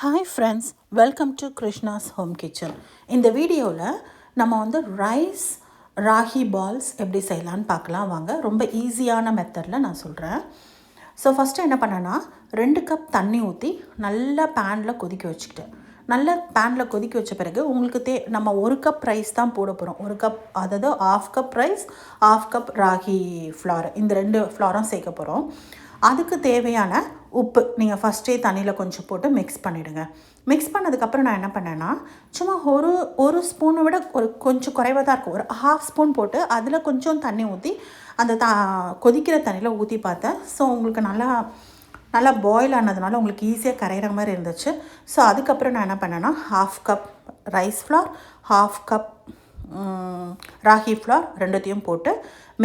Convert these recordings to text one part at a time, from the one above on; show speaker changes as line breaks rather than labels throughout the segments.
Hi friends, welcome to Krishna's home kitchen. இந்த வீடியோவில் நம்ம வந்து ரைஸ் ராகி பால்ஸ் எப்படி செய்யலான்னு பார்க்கலாம் வாங்க. ரொம்ப ஈஸியான மெத்தடில் நான் சொல்கிறேன். ஸோ ஃபஸ்ட்டு என்ன பண்ணேன்னா 2 கப் தண்ணி ஊற்றி நல்லா பேனில் கொதிக்க வச்சுக்கிட்டேன். நல்லா பேனில் கொதிக்க வச்ச பிறகு உங்களுக்கு நம்ம 1 கப் ரைஸ் தான் போட போகிறோம். 1 கப், அதாவது 1/2 cup rice, 1/2 cup ragi flour, இந்த 2 ஃப்ளாரும் சேர்க்க போகிறோம். அதுக்கு தேவையான உப்பு நீங்கள் ஃபஸ்ட்டே தண்ணியில் கொஞ்சம் போட்டு மிக்ஸ் பண்ணிவிடுங்க. மிக்ஸ் பண்ணதுக்கப்புறம் நான் என்ன பண்ணேன்னா சும்மா ஒரு ஸ்பூனை விட கொஞ்சம் குறைவாக தான் இருக்கும், ஒரு 1/2 ஸ்பூன் போட்டு அதில் கொஞ்சம் தண்ணி ஊற்றி அந்த கொதிக்கிற தண்ணியில் ஊற்றி பார்த்தேன். ஸோ உங்களுக்கு நல்லா பாயில் ஆனதுனால உங்களுக்கு ஈஸியாக கரைகிற மாதிரி இருந்துச்சு. ஸோ அதுக்கப்புறம் நான் என்ன பண்ணேன்னா 1/2 cup rice flour, 1/2 cup ragi flour ரெண்டுத்தையும் போட்டு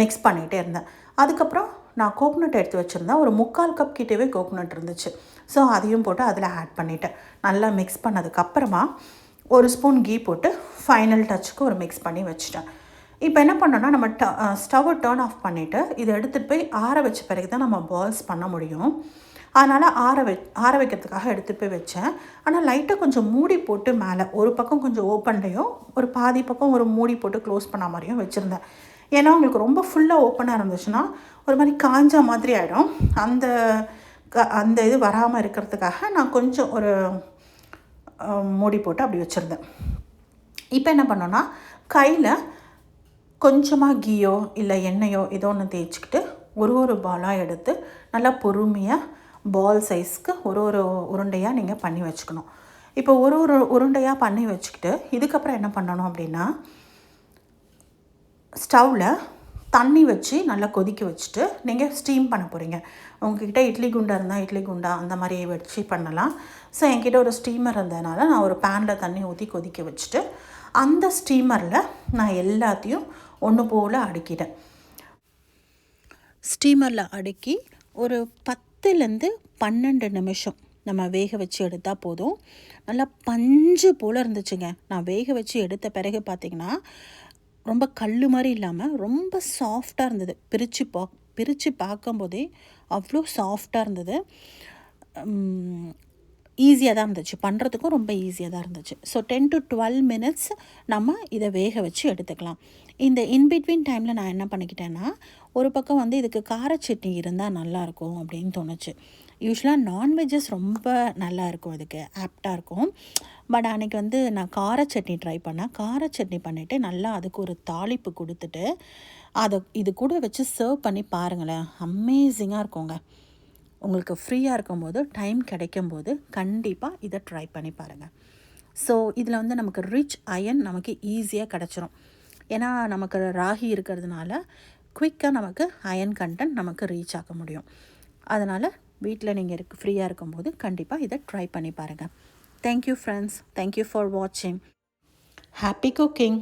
மிக்ஸ் பண்ணிகிட்டே இருந்தேன். அதுக்கப்புறம் நான் கோகோனட் எடுத்து வச்சுருந்தேன். ஒரு 3/4 கப் கிட்டவே கோகோனட் இருந்துச்சு. ஸோ அதையும் போட்டு அதில் ஆட் பண்ணிவிட்டேன். நல்லா மிக்ஸ் பண்ணதுக்கப்புறமா 1 ஸ்பூன் கீ போட்டு ஃபைனல் டச்சுக்கு ஒரு மிக்ஸ் பண்ணி வச்சுட்டேன். இப்போ என்ன பண்ணோன்னா நம்ம ஸ்டவ்வை டர்ன் ஆஃப் பண்ணிவிட்டு இதை எடுத்துகிட்டு போய் ஆற வச்ச பிறகு தான் நம்ம பால்ஸ் பண்ண முடியும். அதனால் ஆற வைக்கிறதுக்காக எடுத்துகிட்டு போய் வச்சேன். ஆனால் லைட்டாக கொஞ்சம் மூடி போட்டு மேலே ஒரு பக்கம் கொஞ்சம் ஓப்பன்லேயும் ஒரு பாதி பக்கம் ஒரு மூடி போட்டு க்ளோஸ் பண்ண மாதிரியும் வச்சுருந்தேன். ஏன்னா உங்களுக்கு ரொம்ப ஃபுல்லாக ஓப்பனாக இருந்துச்சுன்னா ஒரு மாதிரி காஞ்ச மாதிரி ஆகிடும். அந்த இது வராமல் இருக்கிறதுக்காக நான் கொஞ்சம் ஒரு மூடி போட்டு அப்படி வச்சுருந்தேன். இப்போ என்ன பண்ணோன்னா கையில் கொஞ்சமாக கீயோ இல்லை எண்ணெயோ ஏதோ ஒன்று தேய்ச்சிக்கிட்டு ஒரு பாலாக எடுத்து நல்லா பொறுமையாக பால் சைஸ்க்கு ஒரு உருண்டையாக நீங்கள் பண்ணி வச்சுக்கணும். இப்போ ஒரு உருண்டையாக பண்ணி வச்சுக்கிட்டு இதுக்கப்புறம் என்ன பண்ணணும் அப்படின்னா ஸ்டவ்வில் தண்ணி வச்சு நல்லா கொதிக்க வச்சுட்டு நீங்கள் ஸ்டீம் பண்ண போகிறீங்க. உங்கள்கிட்ட இட்லி குண்டா இருந்தால் இட்லி குண்டா அந்த மாதிரி வச்சு பண்ணலாம். ஸோ என்கிட்ட ஒரு ஸ்டீமர் இருந்ததுனால நான் ஒரு பேனில் தண்ணி ஊற்றி கொதிக்க வச்சுட்டு அந்த ஸ்டீமரில் நான் எல்லாத்தையும் ஒன்று போல் அடுக்கிட்டேன். ஸ்டீமரில் அடுக்கி ஒரு 10லேருந்து 12 நிமிஷம் நம்ம வேக வச்சு எடுத்தால் போதும். நல்லா பஞ்சு போல் இருந்துச்சுங்க. நான் வேக வச்சு எடுத்த பிறகு பார்த்திங்கன்னா ரொம்ப கல் மாதிரி இல்லாமல் ரொம்ப சாஃப்டாக இருந்தது. பிரித்து பார்க்கும்போதே அவ்வளோ சாஃப்டாக இருந்தது. ஈஸியாக தான் இருந்துச்சு, பண்ணுறதுக்கும் ரொம்ப ஈஸியாக தான் இருந்துச்சு. ஸோ 10 to 12 மினிட்ஸ் நம்ம இதை வேக வச்சு எடுத்துக்கலாம். இந்த இன்பிட்வீன் டைமில் நான் என்ன பண்ணிக்கிட்டேன்னா ஒரு பக்கம் வந்து இதுக்கு கார சட்னி இருந்தால் நல்லாயிருக்கும் அப்படின்னு தோணுச்சு. யூஸ்வலாக நான்வெஜ்ஜஸ் ரொம்ப நல்லா இருக்கும், அதுக்கு ஆப்டாக இருக்கும். பட் அன்றைக்கி வந்து நான் கார சட்னி ட்ரை பண்ணேன். கார சட்னி பண்ணிவிட்டு நல்லா அதுக்கு ஒரு தாளிப்பு கொடுத்துட்டு அதை இது கூட வச்சு சர்வ் பண்ணி பாருங்களேன், அமேசிங்காக இருக்குங்க. உங்களுக்கு ஃப்ரீயாக இருக்கும்போது டைம் கிடைக்கும்போது கண்டிப்பாக இதை ட்ரை பண்ணி பாருங்கள். ஸோ இதில் வந்து நமக்கு ரிச் அயன் நமக்கு ஈஸியாக கிடச்சிரும். ஏன்னா நமக்கு ராகி இருக்கிறதுனால குயிக்காக நமக்கு அயன் கண்டென்ட் நமக்கு ரீச் ஆக முடியும். அதனால் வீட்டில் நீங்கள் ஃப்ரீயாக இருக்கும்போது கண்டிப்பாக இதை ட்ரை பண்ணி பாருங்கள். தேங்க்யூ ஃப்ரெண்ட்ஸ், தேங்க்யூ ஃபார் வாட்சிங். Happy cooking.